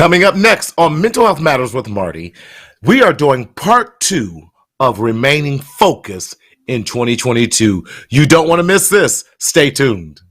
Coming up next on Mental Health Matters with Marty, we are doing part 2 of remaining focused in 2022. You don't want to miss this. Stay tuned.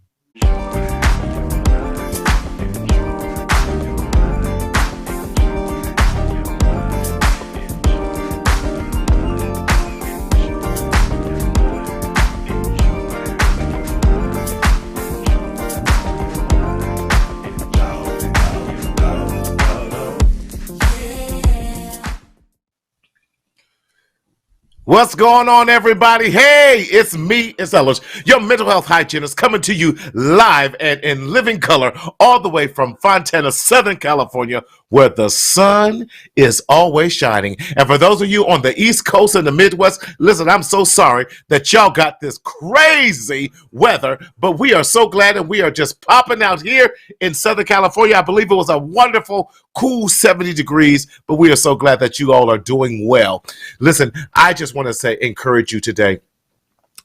What's going on, everybody? Hey, it's me, it's Ellis, your mental health hygienist, coming to you live and in living color all the way from Fontana, Southern California, where the sun is always shining. And for those of you on the East Coast and the Midwest, listen, I'm so sorry that y'all got this crazy weather, but we are so glad that we are just popping out here in Southern California. I believe it was a wonderful, cool 70 degrees, but we are so glad that you all are doing well. Listen, I just want to encourage you today.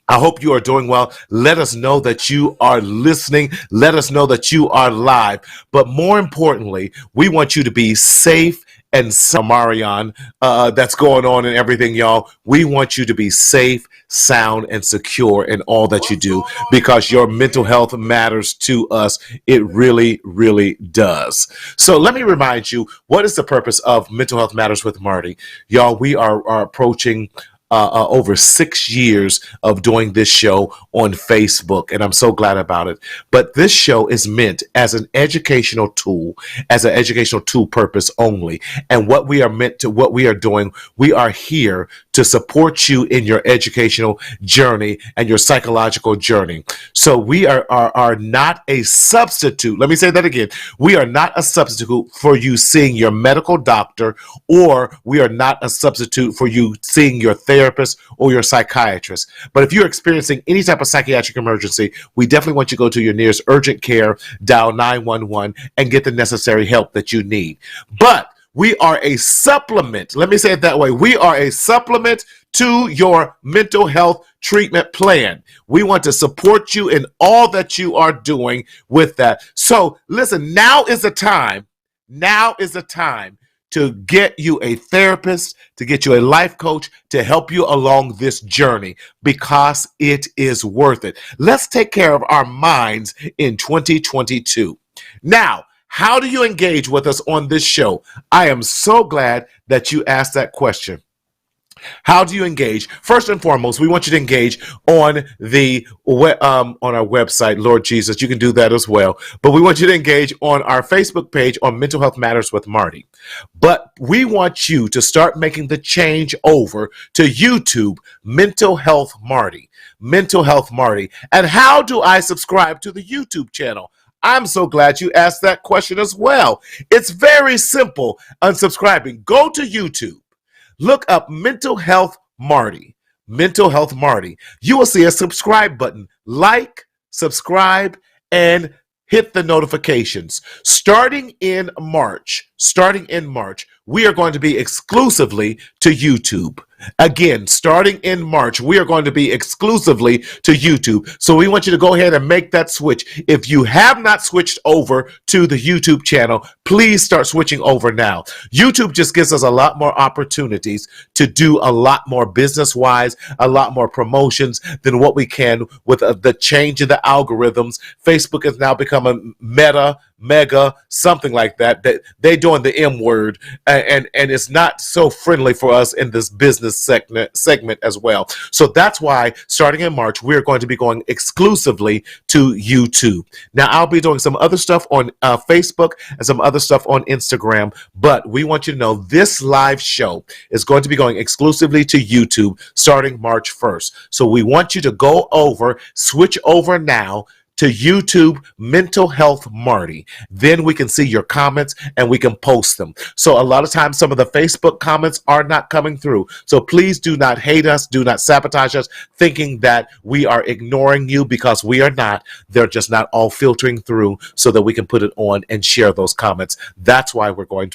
I hope you are doing well. Let us know that you are listening. Let us know that you are live. But more importantly, we want you to be safe and Marion, that's going on and everything, y'all. We want you to be safe, sound, and secure in all that you do, because your mental health matters to us. It really, really does. So let me remind you, what is the purpose of Mental Health Matters with Marty? Y'all, we are approaching over 6 years of doing this show on Facebook, and I'm so glad about it. But this show is meant as an educational tool, purpose only. And what we are doing, we are here to support you in your educational journey and your psychological journey. So we are not a substitute. Let me say that again. We are not a substitute for you seeing your medical doctor, or we are not a substitute for you seeing your therapist or your psychiatrist. But if you're experiencing any type of psychiatric emergency, we definitely want you to go to your nearest urgent care, dial 911, and get the necessary help that you need. But we are a supplement. Let me say it that way. We are a supplement to your mental health treatment plan. We want to support you in all that you are doing with that. So listen, now is the time to get you a therapist, to get you a life coach, to help you along this journey, because it is worth it. Let's take care of our minds in 2022. Now, how do you engage with us on this show? I am so glad that you asked that question. How do you engage? First and foremost, we want you to engage on on our website, Lord Jesus. You can do that as well. But we want you to engage on our Facebook page on Mental Health Matters with Marty. But we want you to start making the change over to YouTube, Mental Health Marty. Mental Health Marty. And how do I subscribe to the YouTube channel? I'm so glad you asked that question as well. It's very simple. Unsubscribing. Go to YouTube. Look up Mental Health Marty. Mental Health Marty. You will see a subscribe button. Like, subscribe, and hit the notifications. Starting in March, we are going to be exclusively to YouTube. Again, starting in March, we are going to be exclusively to YouTube. So we want you to go ahead and make that switch. If you have not switched over to the YouTube channel, please start switching over now. YouTube just gives us a lot more opportunities to do a lot more business-wise, a lot more promotions than what we can with the change in the algorithms. Facebook has now become a mega, something like that. They're doing the M word, and it's not so friendly for us in this business segment as well. So that's why starting in March, we're going to be going exclusively to YouTube. Now, I'll be doing some other stuff on Facebook and some other stuff on Instagram, but we want you to know this live show is going to be going exclusively to YouTube starting March 1st. So we want you to go over, switch over now to YouTube Mental Health Marty. Then we can see your comments and we can post them. So a lot of times some of the Facebook comments are not coming through. So please do not hate us, do not sabotage us, thinking that we are ignoring you, because we are not. They're just not all filtering through so that we can put it on and share those comments. That's why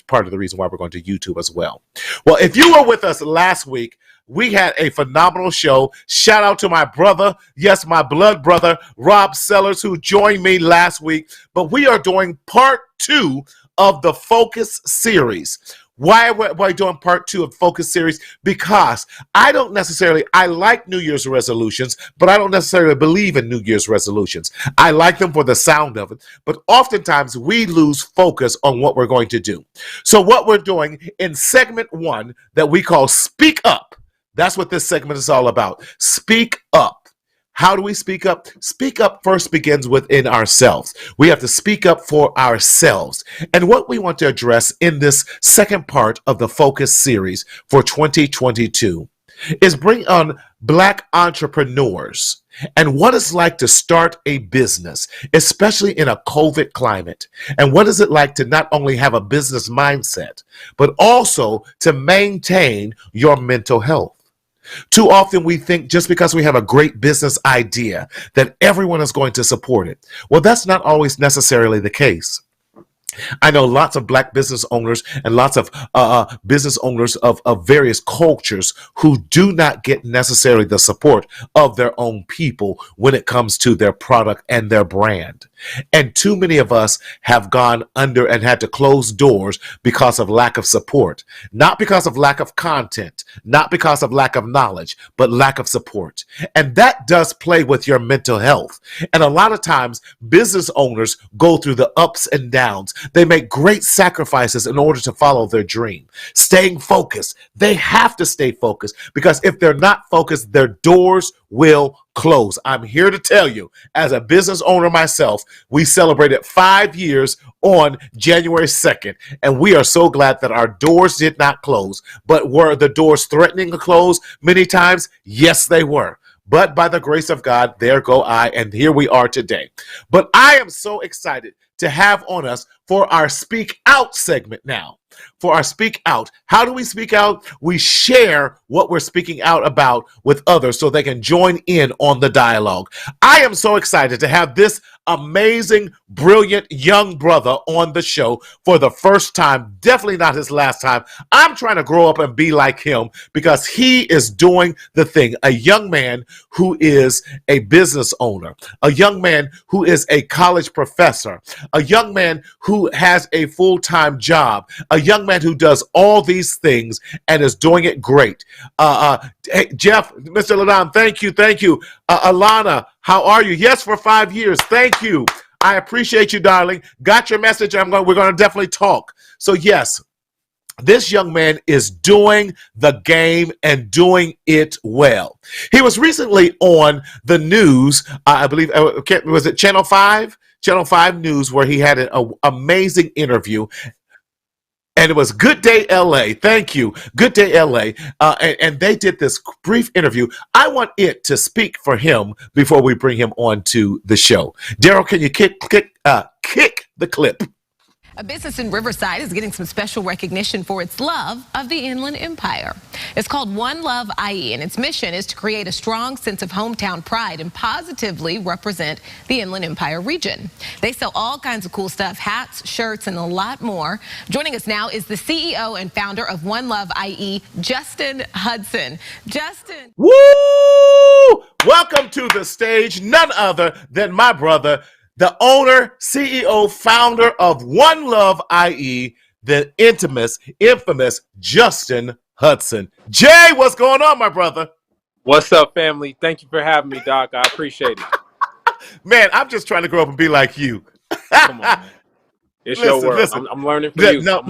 part of the reason why we're going to YouTube as well. Well, if you were with us last week, we had a phenomenal show. Shout out to my brother, yes, my blood brother, Rob Sellers, who joined me last week. But we are doing part 2 of the Focus series. Why are we doing part 2 of Focus series? Because I like New Year's resolutions, but I don't necessarily believe in New Year's resolutions. I like them for the sound of it, but oftentimes we lose focus on what we're going to do. So what we're doing in segment 1 that we call Speak Up, that's what this segment is all about. Speak up. How do we speak up? Speak up first begins within ourselves. We have to speak up for ourselves. And what we want to address in this second part of the Focus series for 2022 is bring on Black entrepreneurs and what it's like to start a business, especially in a COVID climate. And what is it like to not only have a business mindset, but also to maintain your mental health? Too often we think just because we have a great business idea that everyone is going to support it. Well, that's not always necessarily the case. I know lots of Black business owners and lots of business owners of various cultures who do not get necessarily the support of their own people when it comes to their product and their brand. And too many of us have gone under and had to close doors because of lack of support, not because of lack of content, not because of lack of knowledge, but lack of support. And that does play with your mental health. And a lot of times business owners go through the ups and downs. They make great sacrifices in order to follow their dream. Staying focused. They have to stay focused because if they're not focused, their doors will close. I'm here to tell you, as a business owner myself, we celebrated 5 years on January 2nd, and we are so glad that our doors did not close. But were the doors threatening to close many times? Yes, they were. But by the grace of God, there go I, and here we are today. But I am so excited to have on us for our Speak Out segment now. For our Speak Out. How do we speak out? We share what we're speaking out about with others so they can join in on the dialogue. I am so excited to have this amazing, brilliant young brother on the show for the first time. Definitely not his last time. I'm trying to grow up and be like him because he is doing the thing. A young man who is a business owner, a young man who is a college professor, a young man who has a full-time job, a young man who does all these things and is doing it great. Hey, Jeff, Mr. Ladon, thank you. Alana, how are you? Yes, for 5 years. Thank you. I appreciate you, darling. Got your message. We're going to definitely talk. So yes, this young man is doing the game and doing it well. He was recently on the news, I believe, was it Channel 5? Channel 5 News, where he had an amazing interview. And it was Good Day LA. Thank you. Good Day LA. And they did this brief interview. I want it to speak for him before we bring him on to the show. Daryl, can you kick the clip? A business in Riverside is getting some special recognition for its love of the Inland Empire. It's called One Love IE, and its mission is to create a strong sense of hometown pride and positively represent the Inland Empire region. They sell all kinds of cool stuff, hats, shirts, and a lot more. Joining us now is the CEO and founder of One Love IE, Justin Hudson. Justin. Woo! Welcome to the stage, none other than my brother, the owner, CEO, founder of One Love IE, the infamous Justin Hudson. Jay, what's going on, my brother? What's up, family? Thank you for having me, Doc. I appreciate it. Man, I'm just trying to grow up and be like you. Come on, man. It's your world. Listen. I'm learning from you. No,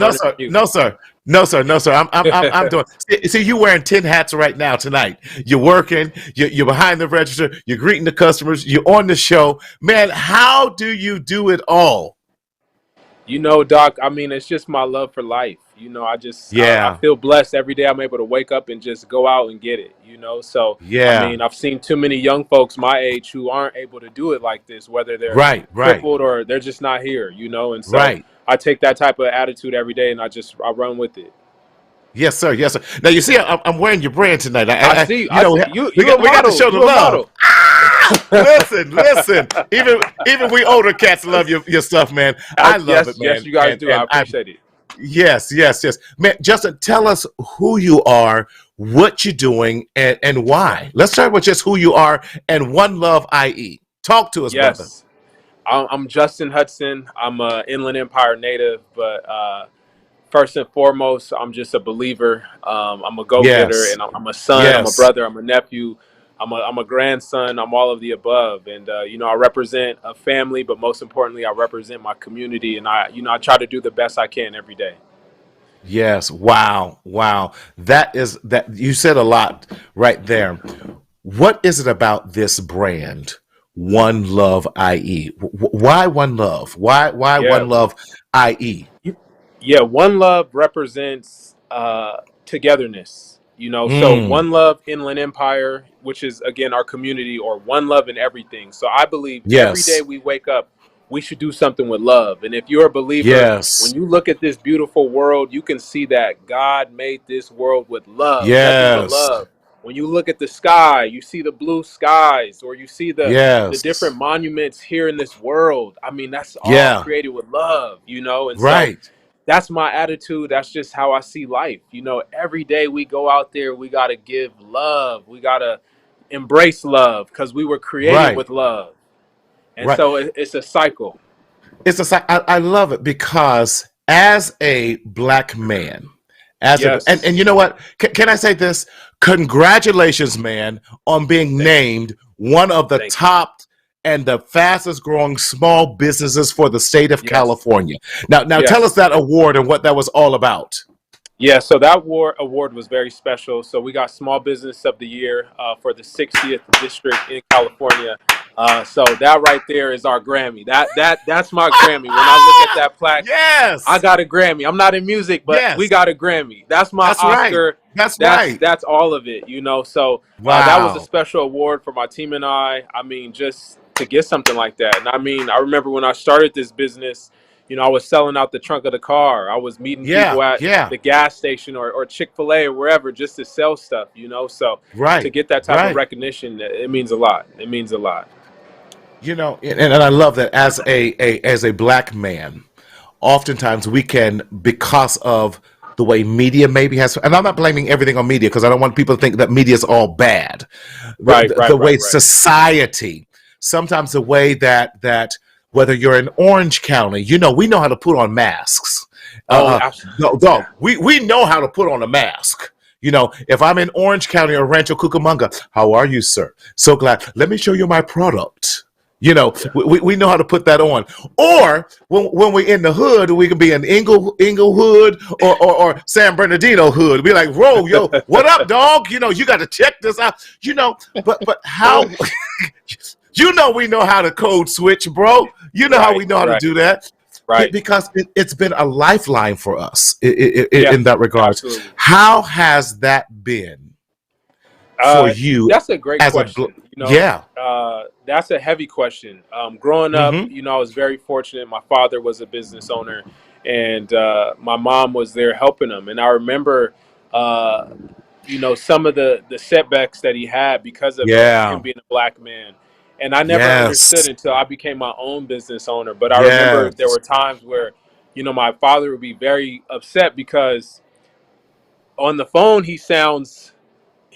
sir. I'm doing. See, you wearing 10 hats right now tonight. You're working. You're behind the register. You're greeting the customers. You're on the show, man. How do you do it all? You know, Doc. I mean, it's just my love for life. You know, I feel blessed every day. I'm able to wake up and just go out and get it. You know, so yeah. I mean, I've seen too many young folks my age who aren't able to do it like this, whether they're crippled or they're just not here. You know, and so I take that type of attitude every day, and I run with it. Yes, sir. Yes, sir. Now you see, I'm wearing your brand tonight. I see. We got to show the love. Listen. Even we older cats love your stuff, man. I love it, man. Yes, you guys do. I appreciate it. Yes. Man, Justin, tell us who you are, what you're doing, and why. Let's start with just who you are and One Love IE. Talk to us, brother. I'm Justin Hudson. I'm a Inland Empire native, but first and foremost, I'm just a believer. I'm a go-getter, Yes. and I'm a son. I'm a Yes. brother. I'm a nephew. I'm a grandson. I'm all of the above, and I represent a family, but most importantly, I represent my community, and I try to do the best I can every day. Yes. Wow. Wow. That you said a lot right there. What is it about this brand, One Love IE? Why One Love? Why Yeah, One Love IE? Yeah, One Love represents togetherness. So Mm. One Love Inland Empire, which is again our community, or One Love in everything. So I believe every day Yes. we wake up, we should do something with love. And if you're a believer, when Yes. you look at this beautiful world, you can see that God made this world with love, nothing but Yes. love. When you look at the sky, you see the blue skies, or you see the different Yes. monuments here in this world. I mean, that's all Yeah. created with love. And so Right. that's my attitude. That's just how I see life. Every day we go out there, we got to give love. We got to embrace love because we were created Right. with love. And Right. so it's a cycle. I love it because as a black man, Yes. and you know what? Can I say this? Congratulations, man, on being Thank you. named one of the Thank you. top and the fastest growing small businesses for the state of Yes. California. Now tell us Yes. that award and what that was all about. Yeah, so that award was very special. So we got Small Business of the Year for the 60th district in California. So that right there is our Grammy. That's my Grammy. When I look at that plaque, I Yes. got a Grammy. I'm not in music, but we Yes. got a Grammy. That's my That's right. Oscar. That's That's right. that's all of it. So that was a Wow. special award for my team and I. I mean, just to get something like that. And I mean, I remember when I started this business, I was selling out the trunk of the car. I was meeting Yeah. people at Yeah. the gas station or Chick-fil-A or wherever just to sell stuff. So to Right. get that type of Right. recognition, it means a lot. It means a lot. And I love that as a black man, oftentimes we can, because of the way media maybe has, and I'm not blaming everything on media because I don't want people to think that media is all bad. Right, The right, way right, right. society, sometimes the way that whether you're in Orange County, we know how to put on masks. Oh, No, absolutely. dog, Yeah. we know how to put on a mask. If I'm in Orange County or Rancho Cucamonga, how are you, sir? So glad. Let me show you my product. Yeah. We know how to put that on. Or when we're in the hood, we can be in Inglewood or San Bernardino hood. Be like, bro, yo, what up, dog? You got to check this out. But how? We know how to code switch, bro. You know how we Right, know how to right, do that. right. Because it's been a lifeline for us Yeah, in that regard. absolutely. How has that been for you That's a great as a question. yeah? That's a heavy question. Growing up, Mm-hmm. I was very fortunate. My father was a business owner, and my mom was there helping him. And I remember, uh, some of the setbacks that he had because of him Yeah. being a black man. And I never understood Yes. until I became my own business owner. But I remember there Yes. were times where, my father would be very upset because on the phone he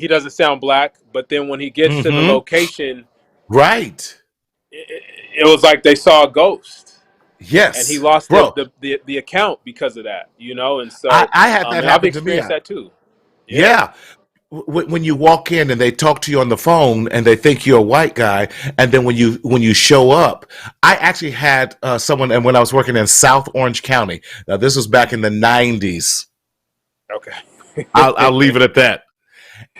doesn't sound black, but then when he gets to the Mm-hmm. location, Right. it was like they saw a ghost, and he Yes, lost bro. the account because of that. And I, so I had that and I've happen to me. experienced that too. Yeah, Yeah. When you walk in and they talk to you on the phone and they think you're a white guy, and then when you show up, I actually had someone, and when I was working in South Orange County, now this was back in the '90s. I'll okay. leave it at that.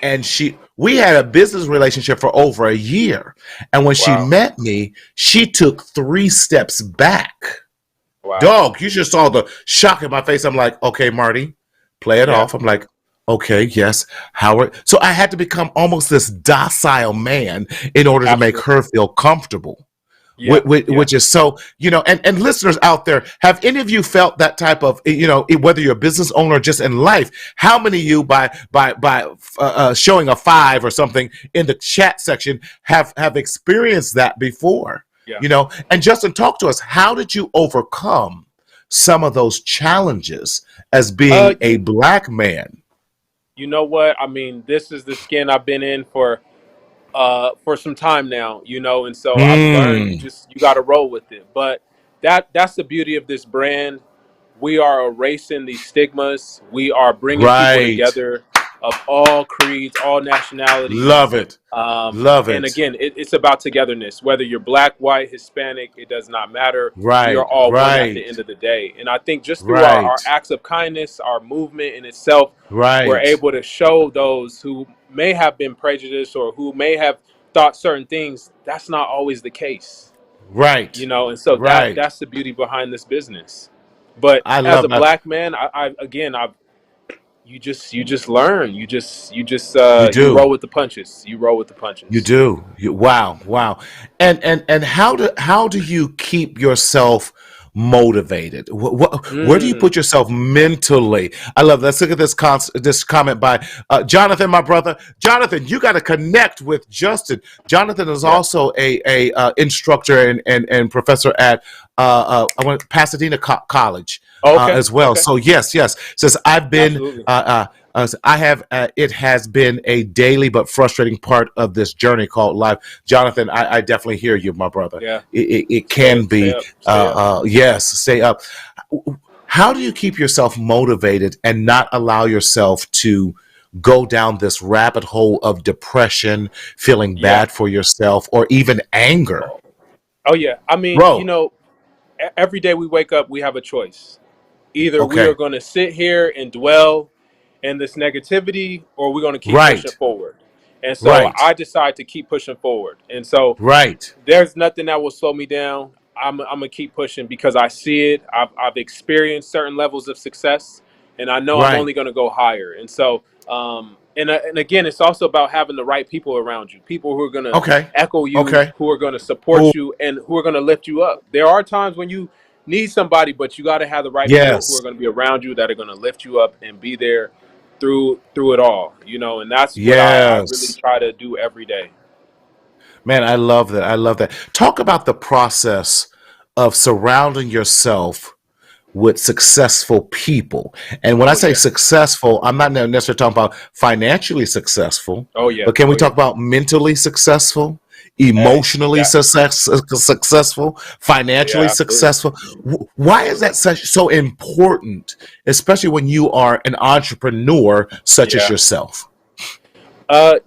And we had a business relationship for over a year, and when she Wow, met me, she took 3 steps back. wow. Dog, you just saw the shock in my face. I'm like, okay, Marty, play it Yeah, off. I'm like, okay, yes, Howard. So I had to become almost this docile man in order to make absolutely. her feel comfortable. Yeah, yeah. Which is so, and listeners out there, have any of you felt that type of, whether you're a business owner or just in life, how many of you by showing a 5 or something in the chat section have experienced that before? Yeah. And Justin, talk to us. How did you overcome some of those challenges as being a black man? You know what? I mean, this is the skin I've been in for for some time now, and so I've learned Mm. you got to roll with it. But that's the beauty of this brand. We are erasing these stigmas. We are bringing people Right. together of all creeds, all Love nationalities. it. Love And it. again, it's about togetherness. Whether you're black, white, Hispanic, it does not matter. We are Right. all one at the end Right. of the day. And I think just through our Right. acts of kindness, our movement in itself, we're Right. able to show those who may have been prejudiced or who may have thought certain things, that's not always the case. Right. And so Right. that's the beauty behind this business. But I as a love that. black man, I you just learn. You You do. roll with the punches. You roll with the You punches. do. Wow, wow. And how do you keep yourself motivated? Where do you Mm, put yourself mentally? I love. Let's look at this comment by Jonathan, my brother. Jonathan, you got to connect with Justin. Jonathan is yeah. also a instructor and professor at I went Pasadena College Oh, okay. as well. Okay. So yes. Says I've been. Absolutely. I have. It has been a daily but frustrating part of this journey called life. Jonathan, I definitely hear you, my brother. Yeah. It Stay can up. Stay be. up. Stay up. Yes, stay up. How do you keep yourself motivated and not allow yourself to go down this rabbit hole of depression, feeling Yeah. bad for yourself, or even anger, Oh yeah. I mean, bro? every day we wake up, we have a choice. Either we are Okay, going to sit here and dwell in this negativity, or we're going to keep pushing right, forward. And so right, I decide to keep pushing forward. And so right. there's nothing that will slow me down. I'm gonna keep pushing because I see it. I've experienced certain levels of success, and I know I'm Right. only gonna go higher. And so, and again, it's also about having the right people around you, people who are gonna Okay. echo you, Okay. who are gonna Who? support you, and who are gonna lift you up. There are times when you need somebody, but you got to have the right people who Yes. are going to be around you that are going to lift you up and be there through it all. And that's what I really Yes. try to do every day. Man, I love that. I love that. Talk about the process of surrounding yourself with successful people. And when I Oh say yeah. successful, I'm not necessarily talking about financially successful, Oh yeah. but can we Oh talk yeah. about mentally successful, Hey, emotionally that. successful, Yeah, financially absolutely. successful? Why is that so important, especially when you are an entrepreneur such as Yeah. yourself?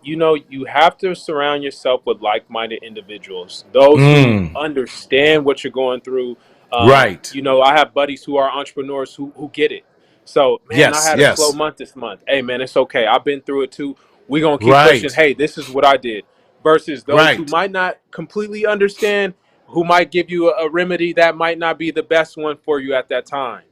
You have to surround yourself with like-minded individuals, those who Mm, understand what you're going through. right. I have buddies who are entrepreneurs who get it. So, man, I Yes. had a slow Yes. month this month. Hey, man, it's okay. I've been through it too. We're gonna keep pushing. Right. Hey, this is what I did. Versus those who Right. might not completely understand, who might give you a remedy that might not be the best one for you at that time.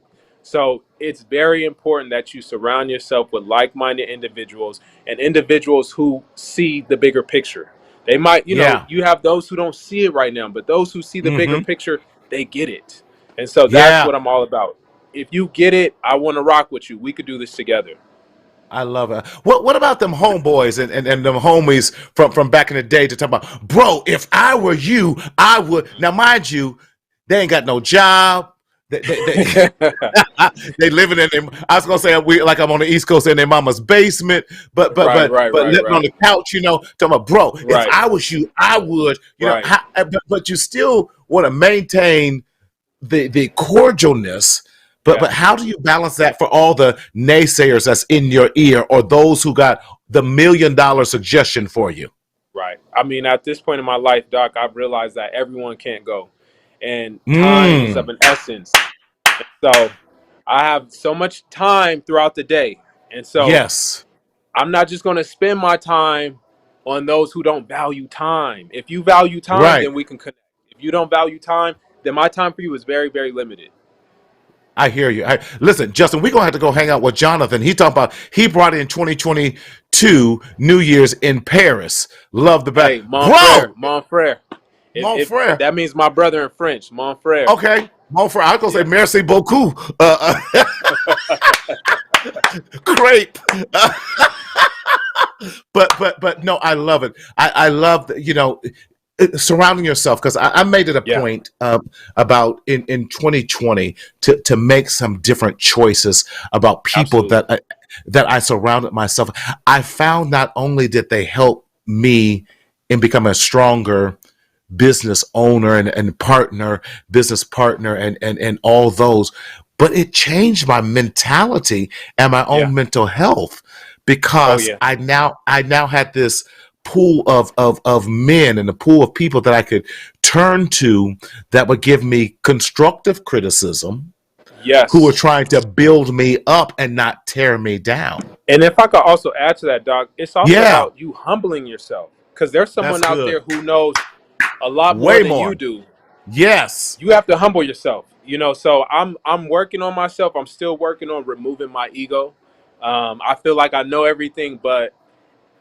So it's very important that you surround yourself with like-minded individuals and individuals who see the bigger picture. They might, Yeah. you have those who don't see it right now, but those who see the bigger Mm-hmm. picture, they get it. And so that's Yeah. what I'm all about. If you get it, I want to rock with you. We could do this together. I love it. What about them homeboys and them homies from back in the day to talk about, bro, if I were you, I would. Now, mind you, they ain't got no job. They they living in them. I was gonna say like I'm on the East Coast in their mama's basement, but but Right, but right, but right, living on right, the couch, talking about, bro, if right, I was you, I would, right. but you still want to maintain the cordialness, but Yeah, how do you balance that for all the naysayers that's in your ear or those who got the $1 million suggestion for you? right. I mean, at this point in my life, Doc, I've realized that everyone can't go, and time is of Mm, an essence. So I have so much time throughout the day, and so yes, I'm not just going to spend my time on those who don't value time. If you value time, right. then we can connect. If you don't value time, then my time for you is very, very limited. I hear you. Listen, Justin, we're gonna have to go hang out with Jonathan. He talking about he brought in 2022 New Year's in Paris. Love the back, Hey, mon frere, bro. mon frere. Mon If frere. that means my brother in French, mon frere. Okay, mon frere. I was gonna say Yeah. merci beaucoup. Crepe. But no, I love it. I love that, surrounding yourself, because I made it a Yeah, point about in 2020 to make some different choices about people absolutely. that I surrounded myself. I found not only did they help me in becoming a stronger business owner and partner, business partner, and all those. But it changed my mentality and my Yeah. own mental health Oh because yeah. I now had this pool of men and a pool of people that I could turn to that would give me constructive criticism, who were Yes. trying to build me up and not tear me down. And if I could also add to that, Doc, it's also Yeah, about you humbling yourself, because there's that's someone out good. there who knows a lot more Way than you more. do. Yes. You have to humble yourself, so I'm working on myself. I'm still working on removing my ego. I feel like I know everything, but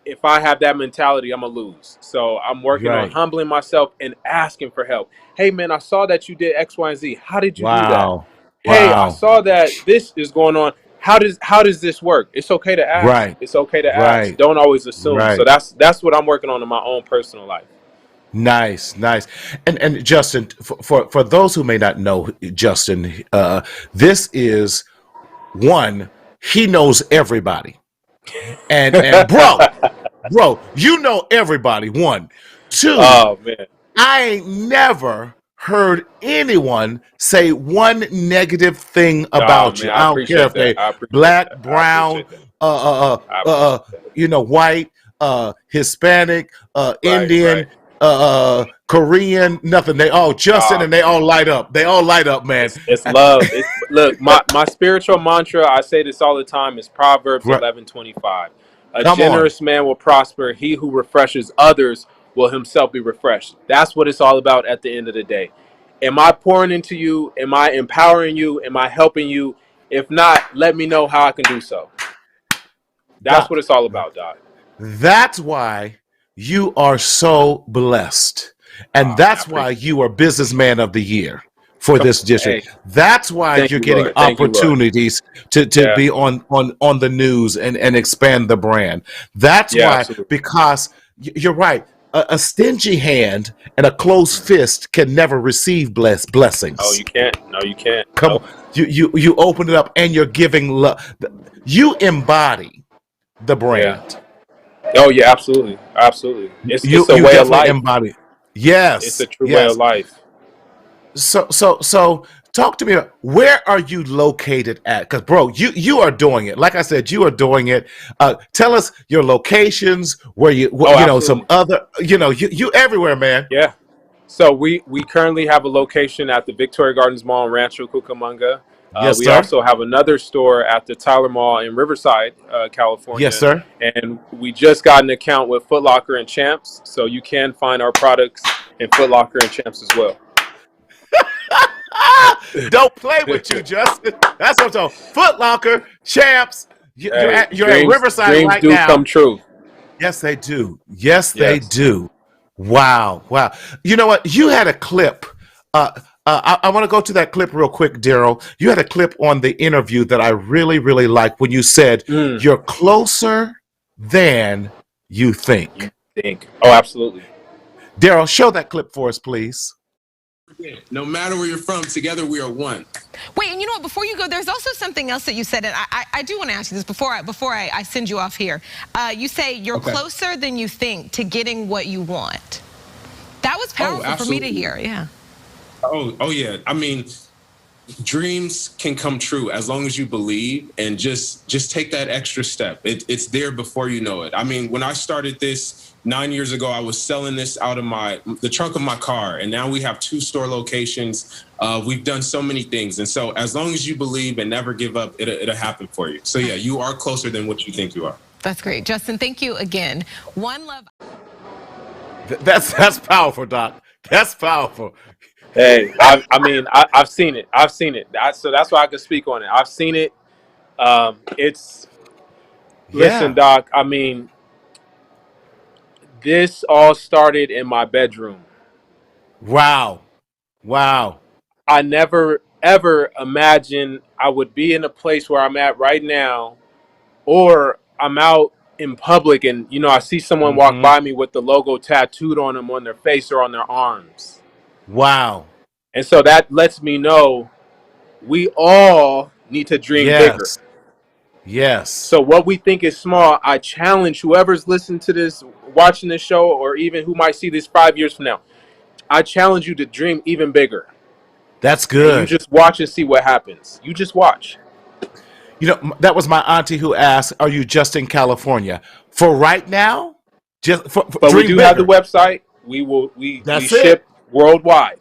if I have that mentality, I'm gonna lose. So I'm working on Right. humbling myself and asking for help. Hey man, I saw that you did X, Y, and Z. How did you do that? Wow. Hey, I Wow. saw that this is going on. How does this work? It's okay to ask. Right. It's okay to ask. Right. Don't always assume. So Right. that's what I'm working on in my own personal life. Nice, nice. And Justin, for those who may not know Justin, this is one, he knows everybody. And bro, you know everybody. One. Two, Oh man. I ain't never heard anyone say one negative thing Oh about man, you. I I don't care appreciate if that. they I appreciate black, that. I brown, appreciate that. uh, uh, I uh, appreciate uh that. white, Hispanic, Right, right. Indian, Korean, nothing. They all Justin, Oh and they man. all light up. They all light up, man. It's love. It's look, my spiritual mantra, I say this all the time, is Proverbs Right. 11:25. A Come on. generous man will prosper. He who refreshes others will himself be refreshed. That's what it's all about at the end of the day. Am I pouring into you? Am I empowering you? Am I helping you? If not, let me know how I can do so. That's what Doc, it's all about, Doc. that's why you are so blessed. And Oh man, I that's why appreciate you are Businessman of the Year for it. this Hey, district. That's why thank you're you, getting Lord. Thank you, Lord. opportunities to Yeah, be on the news and expand the brand. That's yeah, why, absolutely. because you're right. A stingy hand and a closed fist can never receive Oh, blessings. you can't. No, you can't. Come Nope. on. You open it up and you're giving love. You embody the Yeah. brand. Oh yeah, absolutely, absolutely. It's a You way of definitely life. embody. It's a Yes, true way of yes. life. So talk to me about where are you located at? Because bro, you are doing it. Like I said, you are doing it. Tell us your locations, where Oh, some absolutely. other, you everywhere, man. Yeah. So we currently have a location at the Victoria Gardens Mall in Rancho Cucamonga. Yes, We sir. also have another store at the Tyler Mall in Riverside, Yes, California, sir. and we just got an account with Foot Locker and Champs, so you can find our products in Foot Locker and Champs as well. Don't play with you, Justin. That's what I'm talking. Foot Locker, champs. Hey, You're at dreams Riverside dreams right do come now. true. Yes, they do. Yes, they Yes. do. Wow, wow. You know what? You had a clip. I want to go to that clip real quick, Daryl. You had a clip on the interview that I really, really liked when you said Mm, you're closer than you you think. think? Oh, absolutely. Daryl, show that clip for us, please. No matter where you're from, together we are one. Wait, and you know what? Before you go, there's also something else that you said, and I do want to ask you this before I send you off here. You say you're Okay. closer than you think to getting what you want. That was powerful for me to absolutely. hear. Yeah. Oh yeah. I mean, dreams can come true as long as you believe and just take that extra step. It's there before you know it. I mean, when I started this 9 years ago, I was selling this out of the trunk of my car, and now we have 2 store locations. We've done so many things, and so as long as you believe and never give up, it'll happen for you. So yeah, you are closer than what you think you are. That's great. Justin, thank you again. One love. That's powerful, Doc. That's powerful. Hey, I've seen it. I've seen it. So that's why I can speak on it. I've seen it. It's Listen, Yeah. Doc. I mean, this all started in my bedroom. Wow. Wow. I never ever imagined I would be in a place where I'm at right now, or I'm out in public and I see someone walk Hmm. by me with the logo tattooed on them on their face or on their arms. Wow. And so that lets me know we all need to dream bigger. Yes. Yes. So what we think is small, I challenge whoever's listening to this, watching this show, or even who might see this 5 years from now, I challenge you to dream even bigger. That's And you good. just watch and see what happens. You just watch. That was my auntie who asked, "Are you just in California for right now? Just for But we dream do have the bigger." website. We That's it. ship worldwide.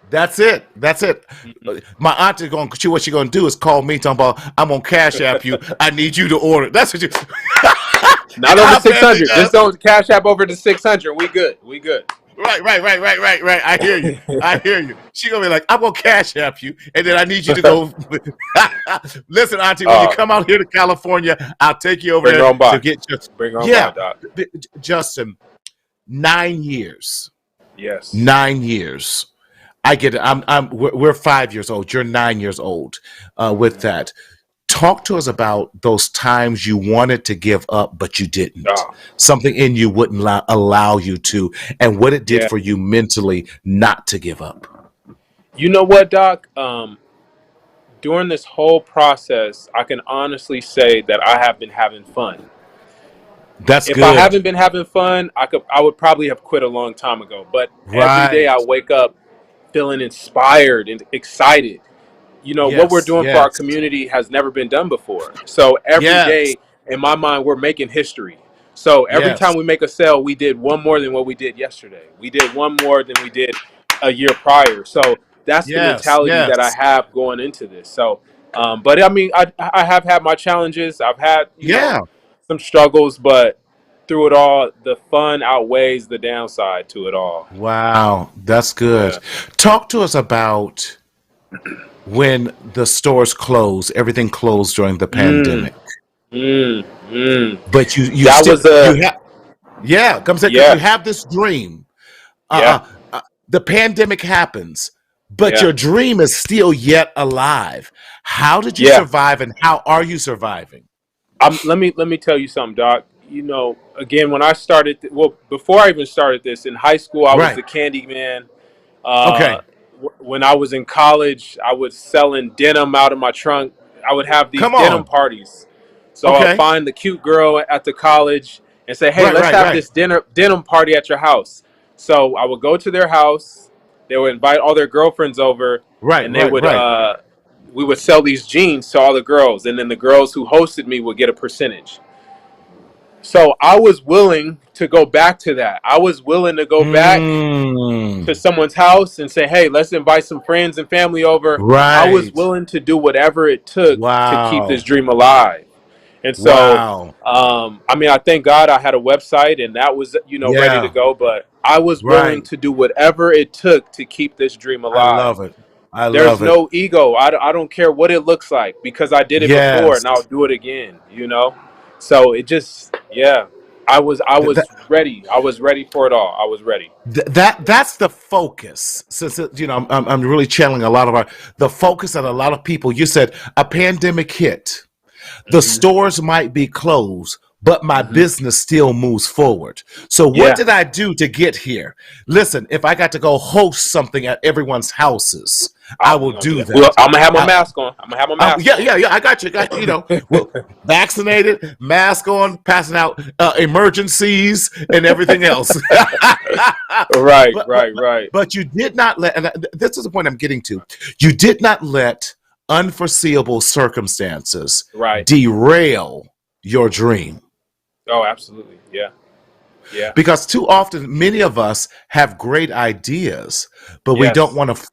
That's it. That's it. Mhm. My auntie what she gonna do is call me talking about, "I'm gonna cash app you. I need you to order." That's what you. You Not know over how family 600. Just does. don't cash app over to 600. We good. We good. Right. I hear you. I hear you. She gonna be like, "I'm gonna cash app you, and then I need you to go." Listen, auntie, when you uh, come out here to California, I'll take you over bring her there on to by. get your. Bring her on by, Yeah, Doc. Justin, 9 years. Yes. 9 years. I get it. We're 5 years old. You're 9 years old. With Mhm. that, talk to us about those times you wanted to give up, but you didn't. Oh, Something in you wouldn't allow you to, and what it did yeah. for you mentally not to give up. You know what, Doc? During this whole process, I can honestly say that I have been having fun. That's If I good. haven't been having fun, I would probably have quit a long time ago. But every day Right. I wake up feeling inspired and excited. What we're Yes. doing for our Yes. community has never been done before. So every Yes. day in my mind, we're making history. So every Yes. time we make a sale, we did one more than what we did yesterday. We did one more than we did a year prior. So that's the Yes. mentality that I Yes. have going into this. So, but I mean, I have had my challenges. I've had, Yeah. some struggles, but through it all, the fun outweighs the downside to it all. Wow. That's good. Yeah. Talk to us about when the stores closed, everything closed during the Mm, pandemic. mm, mm. But you That still was a you have yeah, come say because you yeah, have this dream. yeah, The pandemic happens, but yeah, your dream is still yet alive. How did you yeah. survive, and how are you surviving? Let me tell you something, Doc. Again, when I started, well, before I even started this in high school, I was Right. the candy man. Okay. When I was in college, I was selling denim out of my trunk. I would have these Come denim on. parties. So I'll Okay. find the cute girl at the college and say, "Hey, Right. let's Right. have Right. this denim party at your house." So I would go to their house. They would invite all their girlfriends over, Right. and they Right. would Right. we would sell these jeans to all the girls, and then the girls who hosted me would get a percentage. So I was willing to go back to that. I was willing to go back to Mm, someone's house and say, "Hey, let's invite some friends and family over." I was right. willing to do whatever it took to keep this Wow. dream alive. And so, Wow. I mean, I thank God I had a website and that was, ready to Yeah. go. But I was willing Right. to do whatever it took to keep this dream I alive. love it. I There's love it. no ego. I don't care what it looks like because I did it before Yes. and I'll do it again. So it just, yeah, I was ready. I was ready for it all. I was ready. That's the focus. Since I'm really channeling a lot of the focus that a lot of people. You said a pandemic hit. The Hmm. stores might be closed, but my Hmm. business still moves forward. So what Yeah. did I do to get here? Listen, if I got to go host something at everyone's houses, I will We're gonna do do that. Well, that. I'm gonna have my I, mask on. I'm gonna have my mask yeah, on. yeah, yeah. I got you. Well, vaccinated, mask on, passing out emergencies and everything else. Right, but, but right, right, but you did not let. And this is the point I'm getting to. You did not let unforeseeable circumstances right. derail your dream. Oh, absolutely. Yeah, yeah, Because too often many of us have great ideas, but yes,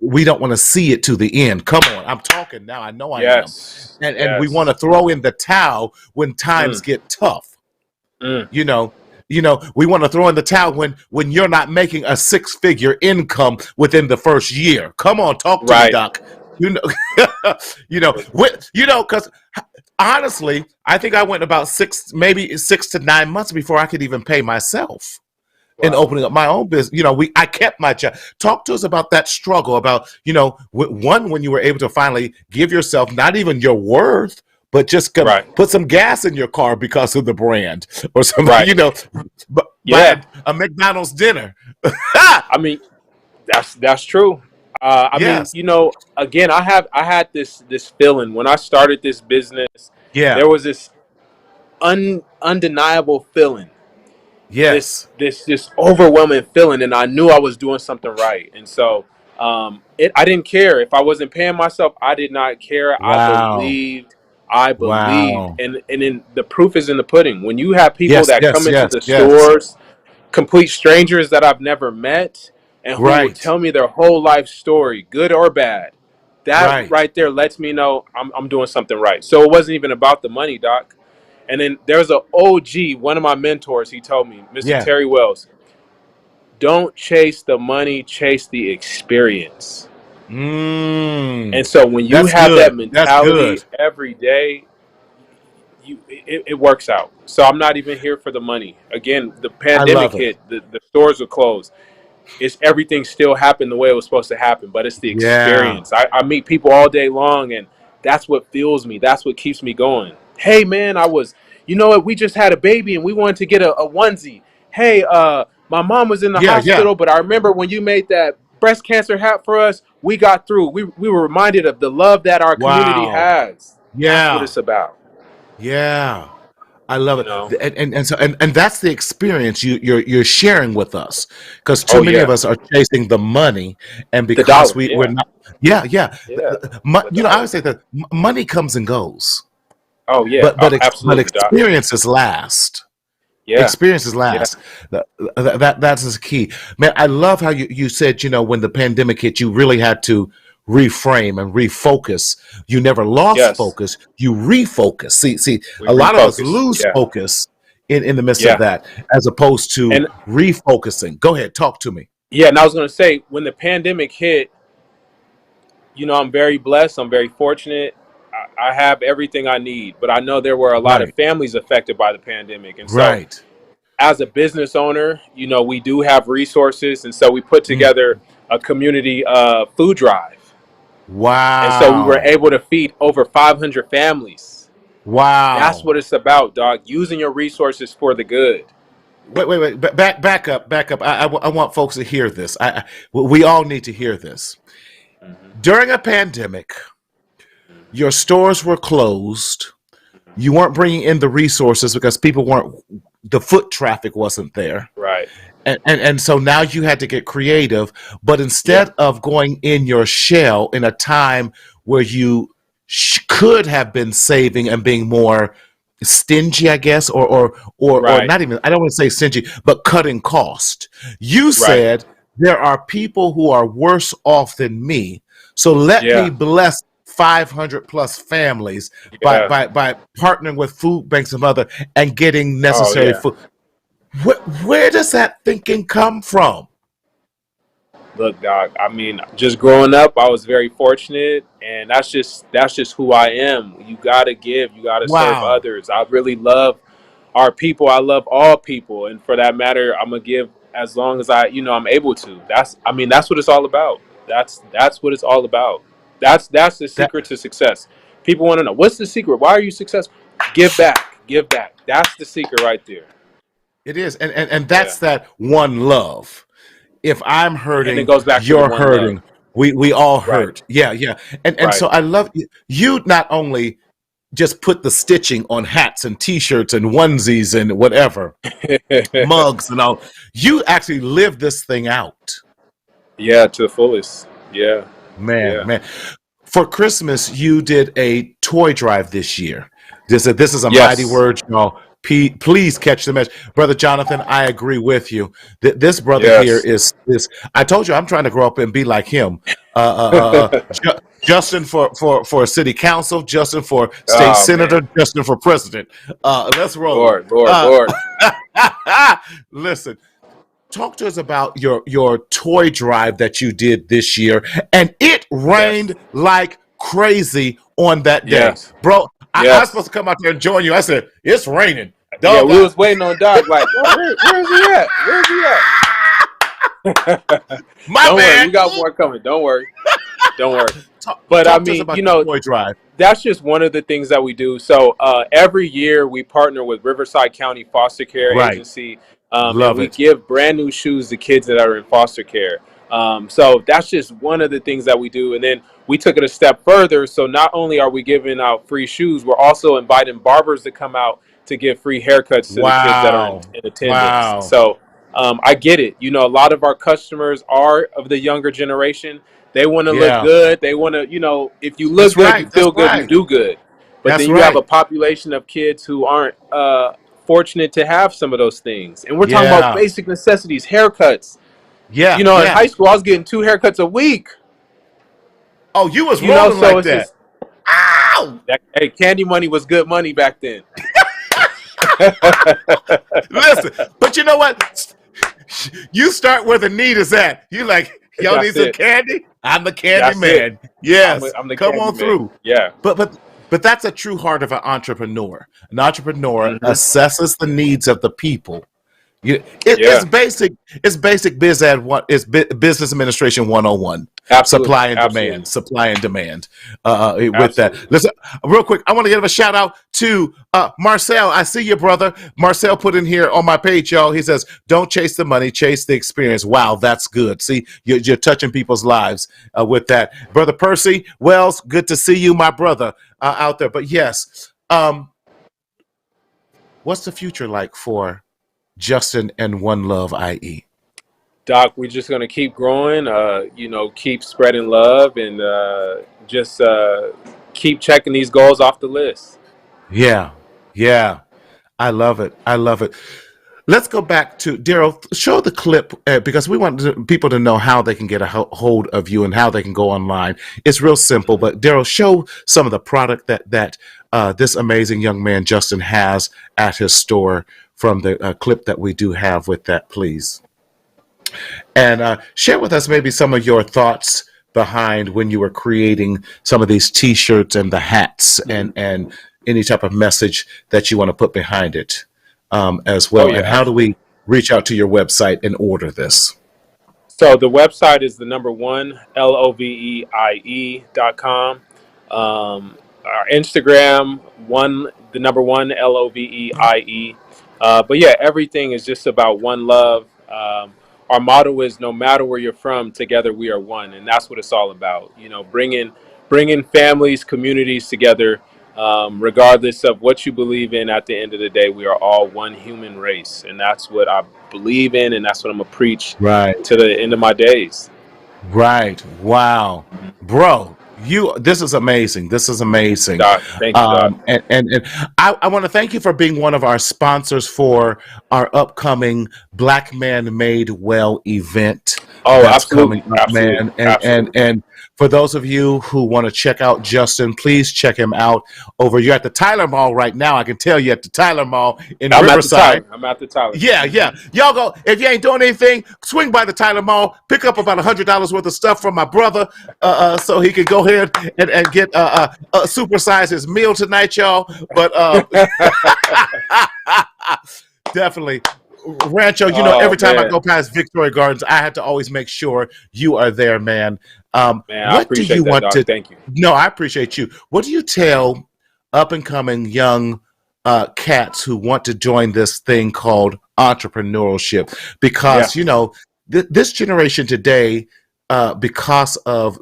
we don't want to see it to the end. Come on, I'm talking now. I know I am. yes, And we want yes. to throw in the towel when times Mm, get tough. mm. You know, we want to throw in the towel when you're not making a six-figure income within the first year. Come on, talk to me, Right. Doc. You know, because honestly, I think I went about maybe 6 to 9 months before I could even pay myself in Wow. opening up my own business. I kept my job. Talk to us about that struggle. About one when you were able to finally give yourself not even your worth, but just Right. put some gas in your car because of the brand or something. Right. Buy Yeah. a McDonald's dinner. I mean, that's true. I mean, Yes. again, I had this feeling when I started this business. Yeah. There was this undeniable feeling. Yes. this just overwhelming feeling, and I knew I was doing something right. And so I didn't care if I wasn't paying myself. I did not care. Wow. I believed, Wow. and then the proof is in the pudding. When you have people Yes, that yes, come into yes, the yes. stores, complete strangers that I've never met, and who will Right. tell me their whole life story, good or bad. That Right. right there lets me know I'm doing something right. So it wasn't even about the money, Doc. And then there's a OG, one of my mentors, he told me, Mr. Yeah. Terry Wells, don't chase the money, chase the experience. Mm. And so when you That's have good. that That's good. mentality every day, it works out. So I'm not even here for the money. Again, the I pandemic love it. hit, the stores were closed. It's everything still happened the way it was supposed to happen, but it's the Yeah. experience. I meet people all day long, and that's what fuels me. That's what keeps me going. Hey, man, you know what? We just had a baby, and we wanted to get a onesie. Hey, my mom was in the Yeah, yeah. hospital, but I remember when you made that breast cancer hat for us, we got through. We were reminded of the love that our community Wow. has. That's what Yeah. it's about, Yeah. I love you it. know? And that's the experience you're sharing with us. Because too Oh, many of yeah. us are chasing the money, and The because dollar. we're Yeah. not. Yeah, yeah. Yeah. The You know, I dollar. would say that money comes and goes, Oh, yeah. but Absolutely, Doc. experiences last. Yeah. Experiences Yeah. last. That's the key, man. I love how you said, when the pandemic hit, you really had to reframe and refocus. You never lost Yes. focus, you refocus. See, We a lot of us refocus. lose Yeah. focus in the midst of Yeah. that, as opposed to And refocusing. Go ahead, talk to me. yeah, and I was going to say, when the pandemic hit, I'm very blessed. I'm very fortunate. I have everything I need, but I know there were a lot of Right, families affected by the pandemic. And so, right. as a business owner, we do have resources. And so, we put Mm. together a community food drive. And so, we were Wow, able to feed over 500 families. That's wow. what it's about, dog. Using your resources for the good. Wait. Back up. I want folks to hear this. We all need to hear this. Hmm. During a pandemic, Hmm. your stores were closed. You weren't bringing in the resources because people weren't, the foot traffic wasn't there. Right. And so now you had to get creative. But Yeah. instead of going in your shell in a time where you could have been saving and being more stingy, I guess, or Right. not even, I don't want to say stingy, but cutting cost. You Right. said there are people who are worse off than me. So let me Yeah. bless 500 plus families by Yeah. by by partnering with food banks and other and getting Oh, necessary yeah. food. Where does that thinking come from? Look, dog. I mean, just growing up, I was very fortunate, and that's just who I am. You gotta give. You gotta serve Wow. others. I really love our people. I love all people, and for that matter, I'm gonna give as long as I'm able to. That's what it's all about. That's what it's all about. That's the That secret to success. People want to know, what's the secret? Why are you successful? Give back. Give back. That's the secret right there. it is. And Yeah. that's that one love. If I'm And it hurting, goes back to the you're one love. hurting. We all Right. hurt. Yeah, yeah. And so Right. I love you. You not only just put the stitching on hats and t-shirts and onesies and whatever, mugs and all. You actually live this thing out. Yeah, to the fullest. Yeah. Man, Yeah. man. For Christmas, you did a toy drive this year. This is a mighty Yes. word, y'all. Please catch the message, brother Jonathan. I agree with you. This brother here Yes. is. I told you I'm trying to grow up and be like him. Justin for city council, Justin for state Oh senator, man. Justin for president. Let's roll. Lord, Lord, Uh, Lord. listen, talk to us about your toy drive that you did this year, and it Yes. rained like crazy on that day, Yes. bro. I was supposed Yes. to come out there and join you. I said it's raining, Yeah, dog. we was waiting on Doc. Like, where's he at? Where's he at? My Don't worry, we bad. got more coming. Don't worry. Don't worry. But I Talk to us mean, about the toy drive. that's just one of the things that we do. So every year we partner with Riverside County Foster Care Right, Agency, and love we it. give brand new shoes to kids that are in foster care. So that's just one of the things that we do. And then we took it a step further. So not only are we giving out free shoes, we're also inviting barbers to come out to give free haircuts to the kids that are Wow. in attendance. Wow. So I get it. You know, a lot of our customers are of the younger generation. They want to look Yeah. good. They want to, you know, if you look That's good, you right. That's feel good, you right. do good. But That's then you have right. a population of kids who aren't fortunate to have some of those things. And we're talking about Yeah. basic necessities, haircuts. You Yeah. know, in Yeah. high school, I was getting 2 haircuts a week. Oh, you was You know, rolling so like it's that. just Ow! that. Hey, candy money was good money back then. Listen, but you know what? You start where the need is at. You like, y'all need That's some it. candy? I'm the candy That's it. man. Yes. I'm the Come candy on man. through. Yeah. But that's a true heart of an entrepreneur. An entrepreneur Hmm. assesses the needs of the people. Yeah. It's basic. It's basic biz ad one. It's business administration 101. Absolutely. Supply and demand. Absolutely. Supply and demand. With that, Absolutely. listen real quick. I want to give a shout out to Marcel. I see you, brother. Marcel put in here on my page, y'all. He says, "Don't chase the money, chase the experience." Wow, that's good. See, you're touching people's lives with that, brother Percy Wells. Good to see you, my brother, out there. But yes, what's the future like for Justin and One Love, IE? Doc, we're just gonna keep growing. You know, keep spreading love, and just keep checking these goals off the list. Yeah, yeah, I love it. I love it. Let's go back to Daryl. Show the clip because we want people to know how they can get a hold of you and how they can go online. It's real simple, but Daryl, show some of the product that this amazing young man Justin has at his store from the clip that we do have with that, please. And share with us maybe some of your thoughts behind when you were creating some of these T-shirts and the hats and any type of message that you want to put behind it as Oh well. yeah, And how do absolutely. we reach out to your website and order this? So the website is the number one LOVEIE.com. Our Instagram the number one LOVEIE. But yeah, everything is just about one love. Our motto is no matter where you're from, together we are one, and that's what it's all about. You know, bringing families, communities together. Regardless of what you believe in, at the end of the day, we are all one human race, and that's what I believe in, and that's what I'm gonna preach Right. to the end of my days. Right. Wow. Bro, this is amazing. This is amazing. Doc, thank you, Doc. And I want to thank you for being one of our sponsors for our upcoming Black Man Made Well event Oh, that's coming absolutely, up, absolutely, man. absolutely. And for those of you who want to check out Justin, please check him out over. You're at the Tyler Mall right now. I can tell you at the Tyler Mall in I'm at the Riverside. Tyler. I'm at the Tyler. Yeah, yeah. Y'all go, if you ain't doing anything, swing by the Tyler Mall, pick up about $100 worth of stuff from my brother so he can go ahead and get supersize his meal tonight, y'all. But definitely, Rancho, you know, Oh every time I man, go past Victoria Gardens, I have to always make sure you are there, man. man, I What do you appreciate that, want Doc. to, Thank you. no, I appreciate you. What do you tell up and coming young cats who want to join this thing called entrepreneurship? Yeah. Because, you know, this generation today, because of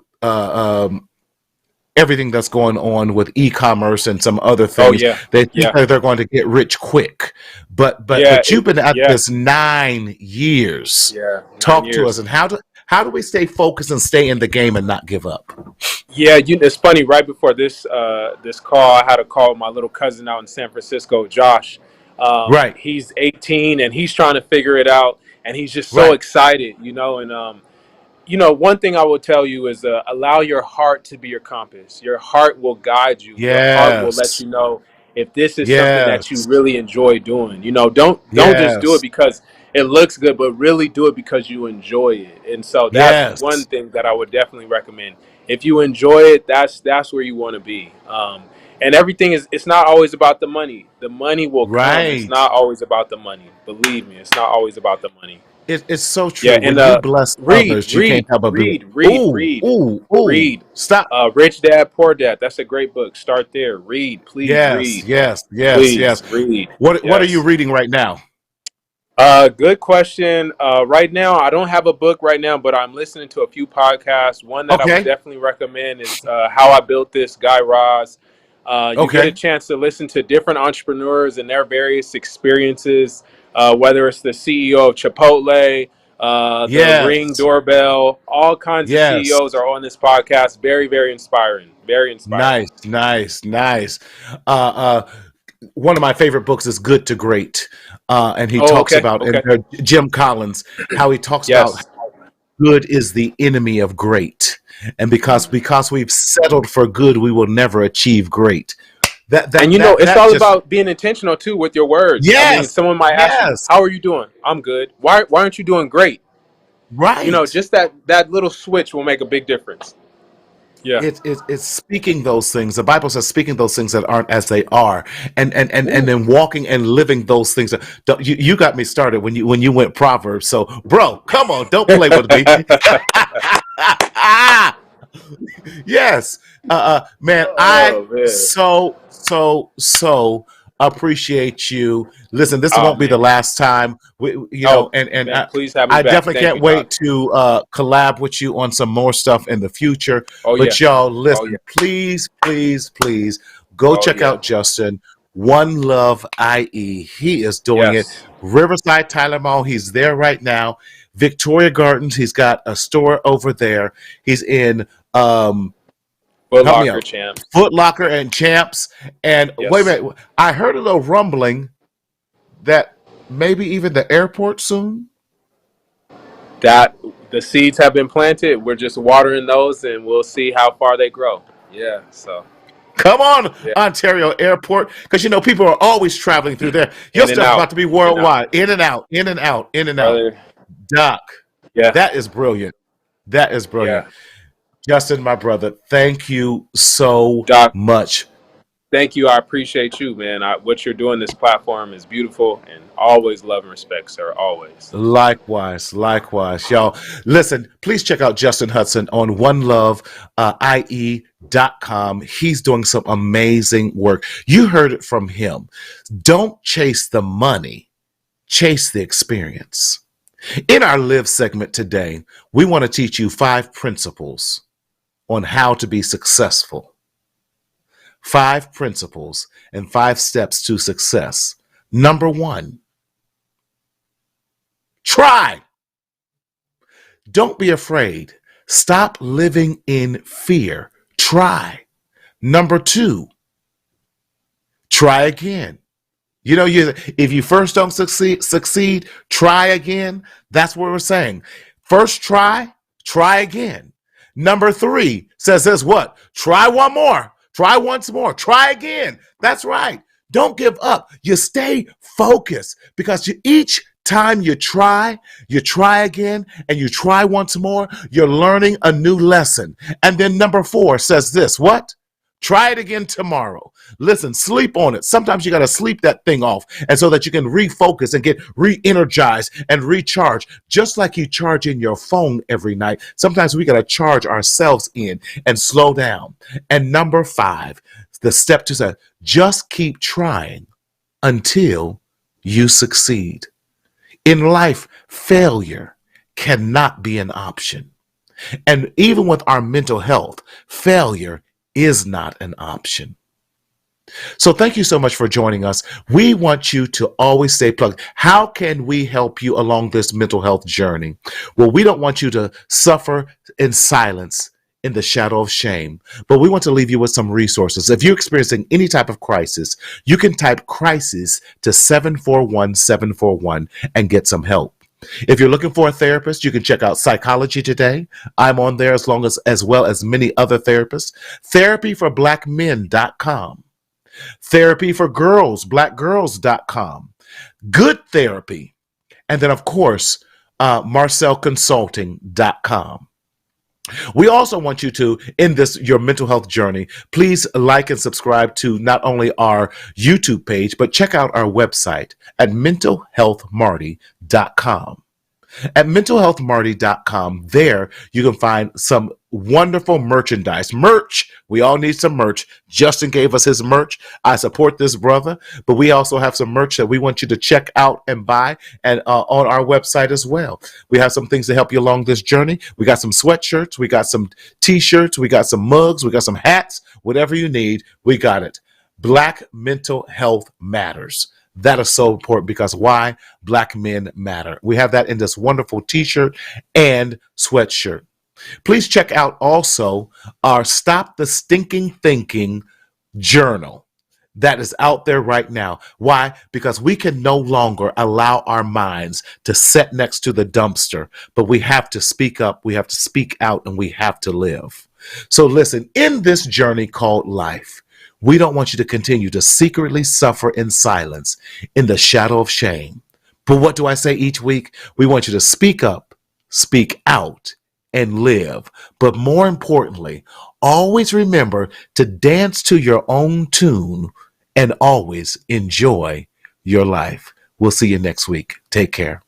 everything that's going on with e-commerce and some other Oh things, yeah. they think Yeah. that they're going to get rich quick. But Yeah. you've been at Yeah. this 9 years. Yeah. Nine Talk to us, years. and how do we stay focused and stay in the game and not give up? Yeah, it's funny. Right before this call, I had a call with my little cousin out in San Francisco, Josh. Right, He's 18 and he's trying to figure it out, and he's just so right. excited, and one thing I will tell you is allow your heart to be your compass. Your heart will guide you. Your heart will let Yes, you know if this is something that you yes, really enjoy doing. Don't just do it yes, because it looks good, but really do it because you enjoy it. And so that's one yes, thing that I would definitely recommend. If you enjoy it, that's where you want to be. And everything it's not always about the money. The money will come. It's right. not always about the money. Believe me, it's not always about the money. It's so Yeah, true. and When you bless read, others, you can't read, help but be. read, read, Ooh, read, ooh, ooh. read. Stop. Rich Dad, Poor Dad. That's a great book. Start there. Read, please Yes, read. yes, yes, yes. Please read. What are you Yes. reading right now? Good question. Right now, I don't have a book right now, but I'm listening to a few podcasts. One that I would Okay. definitely recommend is How I Built This, Guy Raz. You get a Okay. chance to listen to different entrepreneurs and their various experiences, whether it's the CEO of Chipotle, the Ring Yes. doorbell, all kinds of Yes. CEOs are on this podcast. Very, very inspiring. Very inspiring. Nice. Nice. Nice. Uh, one of my favorite books is Good to Great. And he Oh, talks okay. about, and Okay. Jim Collins, how he talks about Yes. good is the enemy of great. And because we've settled for good, we will never achieve great. That And that you know, that it's that all just about being intentional too with your words. I mean, yes, someone might ask you, yes, "How are you doing?" "I'm good." Why aren't you doing great? You know, right. just that little switch will make a big difference. Yeah. It's speaking those things. The Bible says speaking those things that aren't as they are, and Ooh. then walking and living those things. You got me started when you went Proverbs. So, bro, come on, don't play with me. Yes, man, I Oh man. so appreciate you. Listen, this Oh won't be the man. last time. Oh And man, please have me I back. definitely Thank you, can't Doc. wait to collab with you on some more stuff in the future. Oh yeah. But y'all, Oh yeah. listen, please, please, please go Oh check yeah. out Justin. One Love IE. He is doing it. Yes. Riverside Tyler Mall. He's there right now. Victoria Gardens. He's got a store over there. He's in Foot help me Locker out. champs. Foot Locker and Champs. And wait a Yes. minute. I heard a little rumbling that maybe even the airport soon. That the seeds have been planted. We're just watering those, and we'll see how far they grow. Yeah. So Come on, yeah, Ontario Airport, because you know people are always traveling through there. Your in and stuff's about out, to be in and out, worldwide, in and out, in and out, in and out. brother. Doc, Yeah. that is brilliant. That is brilliant. Yeah. Justin, my brother, thank you so Doc, much. thank you. I appreciate you, man. What you're doing, this platform is beautiful, and always love and respect, sir. Always. Likewise, likewise. Y'all, listen, please check out Justin Hudson on oneloveye.com. He's doing some amazing work. You heard it from him. Don't chase the money, chase the experience. In our Live segment today, we want to teach you 5 principles on how to be successful. 5 principles and 5 steps to success. Number 1, try. Don't be afraid. Stop living in fear. Try. Number 2, try again. You know, if you first don't succeed, try again. That's what we're saying. First try again. Number 3 says this what? Try one more. Try once more. Try again. That's right. Don't give up. You stay focused because each time you try again, and you try once more, you're learning a new lesson. And then number 4 says this what? Try it again tomorrow. Listen, sleep on it. Sometimes you got to sleep that thing off, and so that you can refocus and get re-energized and recharge. Just like you charge in your phone every night, sometimes we got to charge ourselves in and slow down. And number 5, the step to say, just keep trying until you succeed. In life, failure cannot be an option. And even with our mental health, failure is not an option. So thank you so much for joining us. We want you to always stay plugged. How can we help you along this mental health journey? Well, we don't want you to suffer in silence in the shadow of shame, but we want to leave you with some resources. If you're experiencing any type of crisis, you can type crisis to 741-741 and get some help. If you're looking for a therapist, you can check out Psychology Today. I'm on there as well as many other therapists. Therapyforblackmen.com. Therapy for Girls, blackgirls.com. Good Therapy. And then, of course, marcelconsulting.com. We also want you to, in your mental health journey, please like and subscribe to not only our YouTube page, but check out our website at mentalhealthmarty.com. At mentalhealthmarty.com, there you can find some wonderful merchandise. Merch. We all need some merch. Justin gave us his merch. I support this brother, but we also have some merch that we want you to check out and buy and on our website as well. We have some things to help you along this journey. We got some sweatshirts. We got some t-shirts. We got some mugs. We got some hats. Whatever you need, we got it. Black mental health matters. That is so important because why? Black men matter. We have that in this wonderful t-shirt and sweatshirt. Please check out also our Stop the Stinking Thinking journal that is out there right now. Why? Because we can no longer allow our minds to sit next to the dumpster, but we have to speak up, we have to speak out, and we have to live. So listen, in this journey called life, we don't want you to continue to secretly suffer in silence in the shadow of shame. But what do I say each week? We want you to speak up, speak out, and live. But more importantly, always remember to dance to your own tune and always enjoy your life. We'll see you next week. Take care.